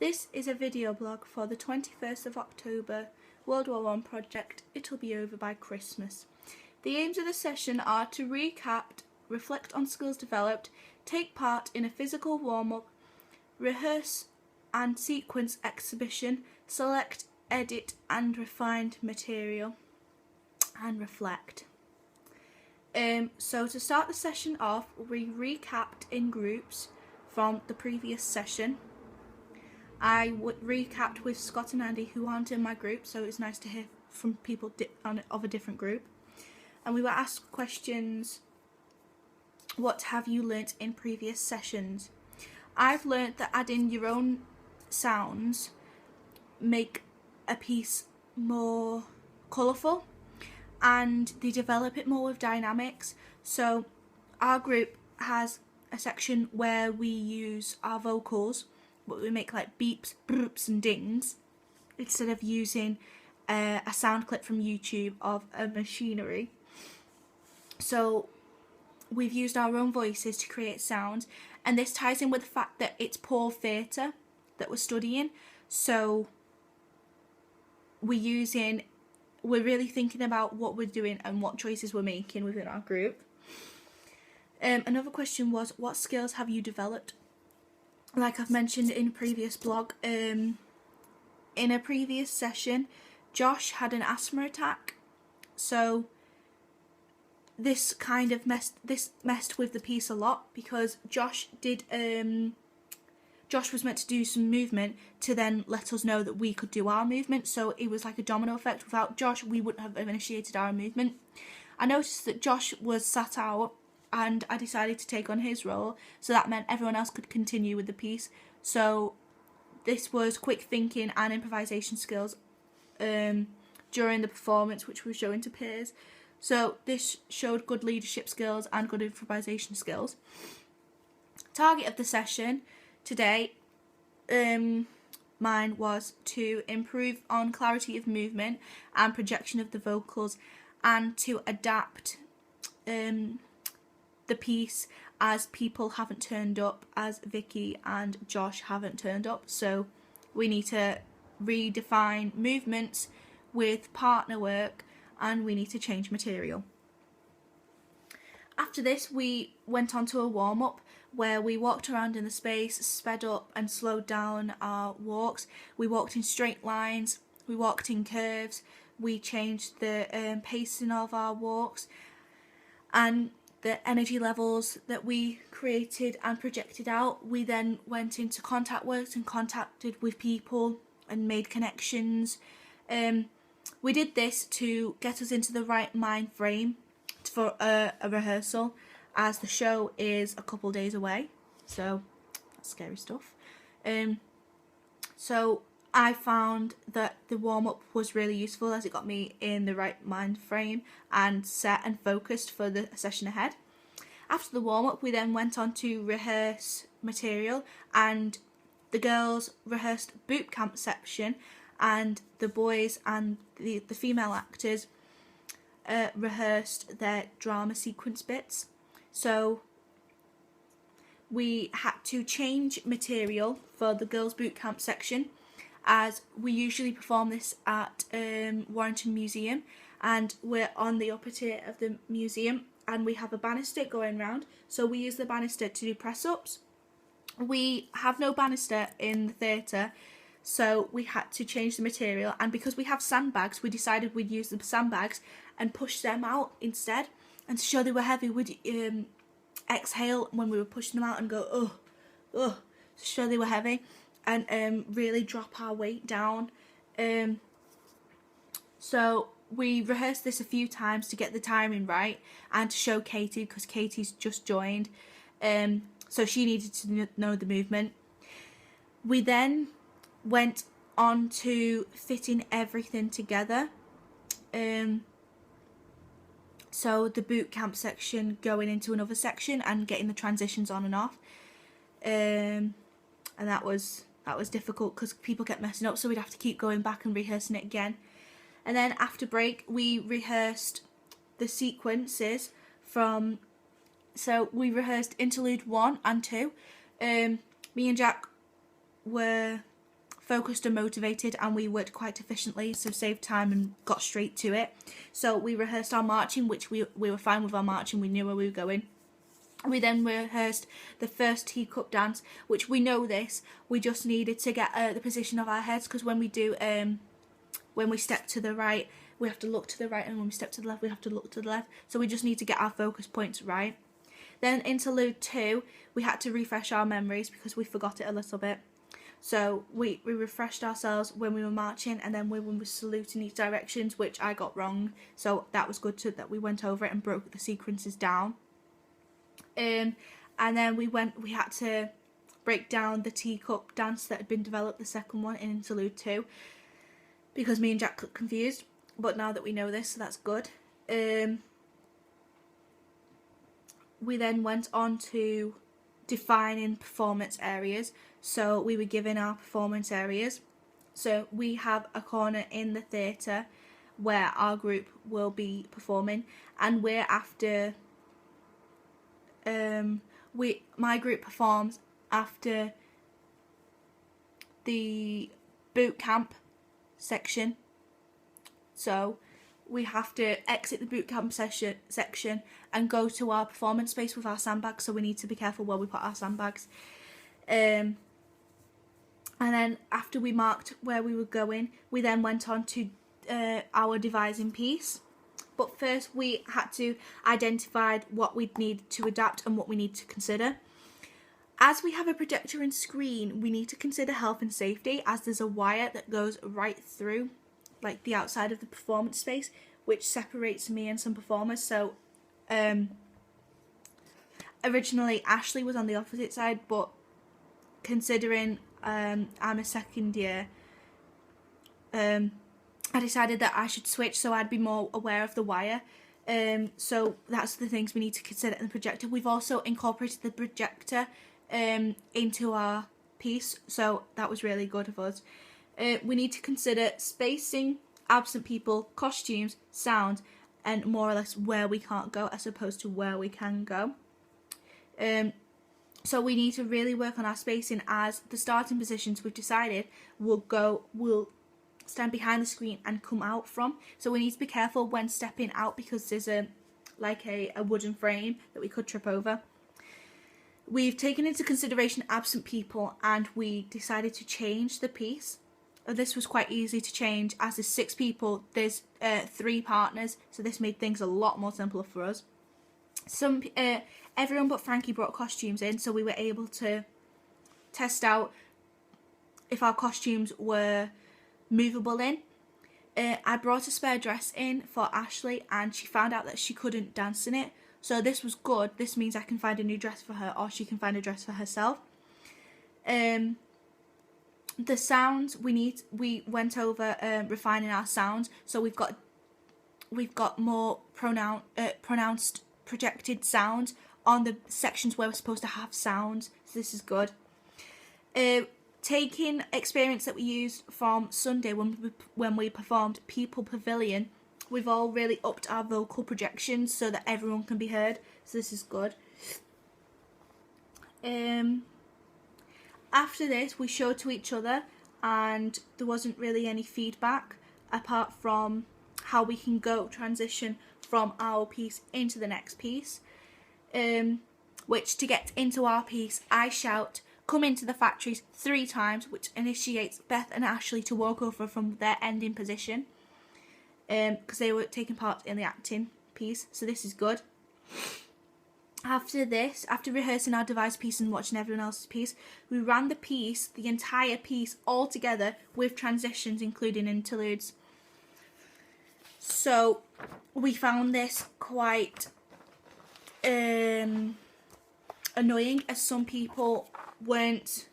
This is a video blog for the 21st of October World War I project It'll Be Over by Christmas. The aims of the session are to recap, reflect on skills developed, take part in a physical warm-up, rehearse and sequence exhibition, select, edit and refined material, and reflect. So to start the session off, we recapped in groups from the previous session. I recapped with Scott and Andy, who aren't in my group, so it's nice to hear from people of a different group. And we were asked questions, what have you learnt in previous sessions? I've learnt that adding your own sounds make a piece more colourful and they develop it more with dynamics. So our group has a section where we use our vocals, but we make like beeps, broops and dings instead of using a sound clip from YouTube of a machinery. So we've used our own voices to create sounds, and this ties in with the fact that it's Paul Theatre that we're studying, so we're really thinking about what we're doing and what choices we're making within our group. Another question was, what skills have you developed? Like I've mentioned in a previous blog, in a previous session, Josh had an asthma attack, so this kind of messed with the piece a lot, because Josh was meant to do some movement to then let us know that we could do our movement, so it was like a domino effect. Without Josh, we wouldn't have initiated our movement. I noticed that Josh was sat out, and I decided to take on his role, so that meant everyone else could continue with the piece. So this was quick thinking and improvisation skills during the performance, which we were showing to peers. So this showed good leadership skills and good improvisation skills. Target of the session today, mine was to improve on clarity of movement and projection of the vocals, and to adapt the piece as people haven't turned up, as Vicky and Josh haven't turned up. So we need to redefine movements with partner work, and we need to change material. After this, we went on to a warm-up where we walked around in the space, sped up and slowed down our walks. We walked in straight lines, we walked in curves, we changed the pacing of our walks, and the energy levels that we created and projected out. We then went into contact works and contacted with people and made connections. We did this to get us into the right mind frame for a rehearsal, as the show is a couple days away, so that's scary stuff. So I found that the warm-up was really useful, as it got me in the right mind frame and set and focused for the session ahead. After the warm-up, we then went on to rehearse material, and the girls rehearsed boot camp section, and the boys and the female actors rehearsed their drama sequence bits. So we had to change material for the girls' boot camp section, as we usually perform this at Warrington Museum, and we're on the upper tier of the museum, and we have a banister going round, so we use the banister to do press-ups. We have no banister in the theatre, so we had to change the material, and because we have sandbags, we decided we'd use the sandbags and push them out instead, and to show they were heavy, we'd exhale when we were pushing them out and go to show they were heavy, and really drop our weight down. So we rehearsed this a few times to get the timing right, and to show Katie, because Katie's just joined, so she needed to know the movement. We then went on to fitting everything together, so the boot camp section going into another section and getting the transitions on and off, and that was difficult because people kept messing up, so we'd have to keep going back and rehearsing it again. And then after break, we rehearsed the sequences from, so we rehearsed interlude 1 and 2. Me and Jack were focused and motivated, and we worked quite efficiently, so saved time and got straight to it. So we rehearsed our marching, which we were fine with our marching, we knew where we were going. We then rehearsed the first teacup dance, which we know this, we just needed to get the position of our heads, because when we do, when we step to the right, we have to look to the right, and when we step to the left, we have to look to the left. So we just need to get our focus points right. Then interlude 2, we had to refresh our memories because we forgot it a little bit. So we refreshed ourselves when we were marching, and then when we were saluting each directions, which I got wrong. So that was good that we went over it and broke the sequences down. And then we had to break down the teacup dance that had been developed, the second one, in interlude 2, because me and Jack got confused. But now that we know this, so that's good. We then went on to defining performance areas. So we were given our performance areas. So we have a corner in the theatre where our group will be performing, and we're after my group performs after the boot camp section. So we have to exit the boot camp section and go to our performance space with our sandbags, so we need to be careful where we put our sandbags. And then after we marked where we were going, we then went on to our devising piece. But first we had to identify what we'd need to adapt and what we need to consider. As we have a projector and screen, we need to consider health and safety, as there's a wire that goes right through, like, the outside of the performance space, which separates me and some performers. So originally Ashley was on the opposite side, but considering I'm a second year, I decided that I should switch so I'd be more aware of the wire. So that's the things we need to consider in the projector. We've also incorporated the projector into our piece, so that was really good of us. We need to consider spacing, absent people, costumes, sound, and more or less where we can't go as opposed to where we can go. So we need to really work on our spacing, as the starting positions we've decided will stand behind the screen and come out from. So we need to be careful when stepping out, because there's a wooden frame that we could trip over. We've taken into consideration absent people, and we decided to change the piece. This was quite easy to change, as there's 6 people, there's 3 partners, so this made things a lot more simpler for us. Everyone but Frankie brought costumes in, so we were able to test out if our costumes were movable in. I brought a spare dress in for Ashley, and she found out that she couldn't dance in it, so this was good. This means I can find a new dress for her, or she can find a dress for herself. The sounds we went over refining our sounds, so we've got more pronounced projected sounds on the sections where we're supposed to have sounds, so this is good. Taking experience that we used from Sunday when we performed People Pavilion, we've all really upped our vocal projections so that everyone can be heard, so this is good. After this, we showed to each other, and there wasn't really any feedback apart from how we can transition from our piece into the next piece. Which, to get into our piece, I shout, "Come into the factories" 3 times, which initiates Beth and Ashley to walk over from their ending position, because they were taking part in the acting piece, so this is good. After this, after rehearsing our devised piece and watching everyone else's piece, we ran the entire piece all together with transitions, including interludes. So we found this quite annoying, as some people weren't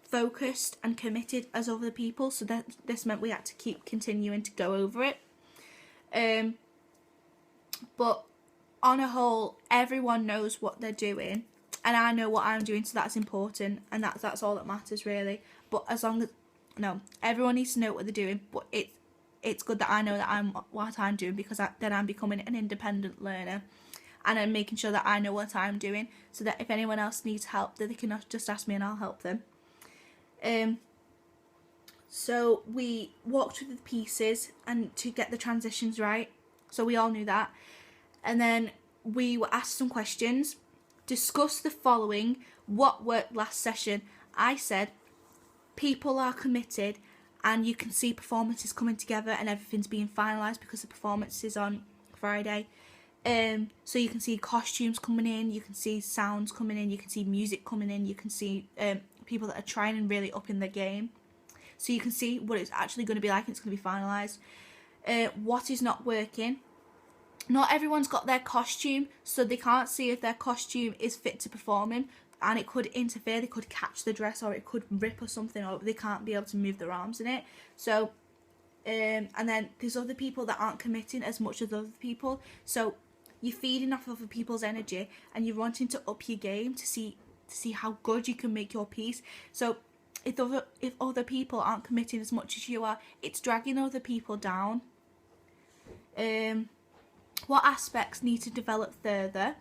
focused and committed as other people, so that this meant we had to keep continuing to go over it. But on a whole, everyone knows what they're doing, and I know what I'm doing, so that's important, and that's all that matters, really. But as long as everyone needs to know what they're doing, but it's good that I know that what I'm doing, because then I'm becoming an independent learner, and I'm making sure that I know what I'm doing, so that if anyone else needs help, that they can just ask me and I'll help them. So we walked through the pieces and to get the transitions right. So we all knew that. And then we were asked some questions. Discuss the following. What worked last session? I said people are committed and you can see performances coming together and everything's being finalised because the performance is on Friday. So you can see costumes coming in, you can see sounds coming in, you can see music coming in, you can see people that are trying and really upping their game. So you can see what it's actually going to be like and it's going to be finalised. What is not working? Not everyone's got their costume, so they can't see if their costume is fit to perform in, and it could interfere, they could catch the dress or it could rip or something, or they can't be able to move their arms in it. So, and then there's other people that aren't committing as much as other people, so you're feeding off other people's energy and you're wanting to up your game to see how good you can make your piece. So if other people aren't committing as much as you are, it's dragging other people down. What aspects need to develop further?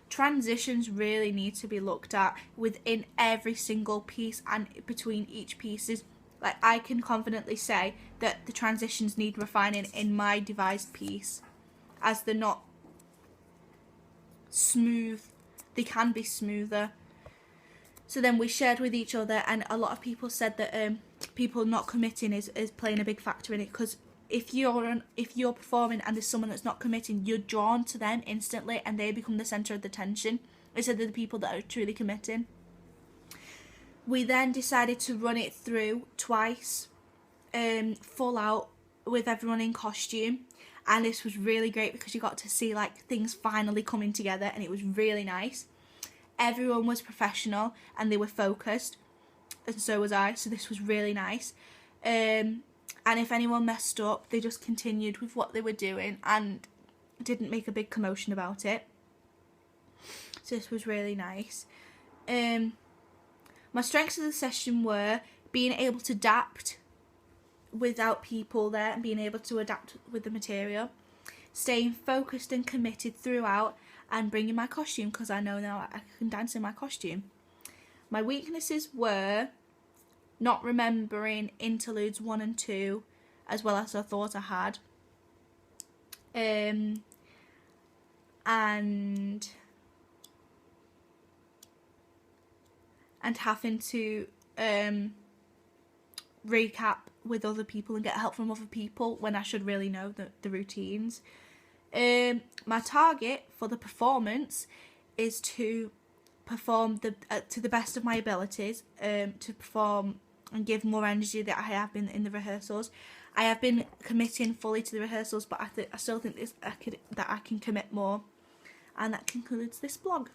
Transitions really need to be looked at within every single piece and between each pieces. Like, I can confidently say that the transitions need refining in my devised piece, as they're not smooth. They can be smoother. So then we shared with each other, and a lot of people said that people not committing is playing a big factor in it, because if you're performing and there's someone that's not committing, you're drawn to them instantly and they become the centre of the tension instead of the people that are truly committing. We then decided to run it through twice, full out, with everyone in costume, and this was really great because you got to see like things finally coming together, and it was really nice. Everyone was professional and they were focused, and so was I, so this was really nice. And if anyone messed up, they just continued with what they were doing and didn't make a big commotion about it. So this was really nice. My strengths of the session were being able to adapt without people there and being able to adapt with the material, staying focused and committed throughout, and bringing my costume because I know now I can dance in my costume. My weaknesses were not remembering interludes 1 and 2 as well as I thought I had, and having to recap with other people and get help from other people when I should really know the routines. My target for the performance is to perform to the best of my abilities, to perform and give more energy that I have been in the rehearsals. I have been committing fully to the rehearsals, but I still think that I can commit more. And that concludes this blog.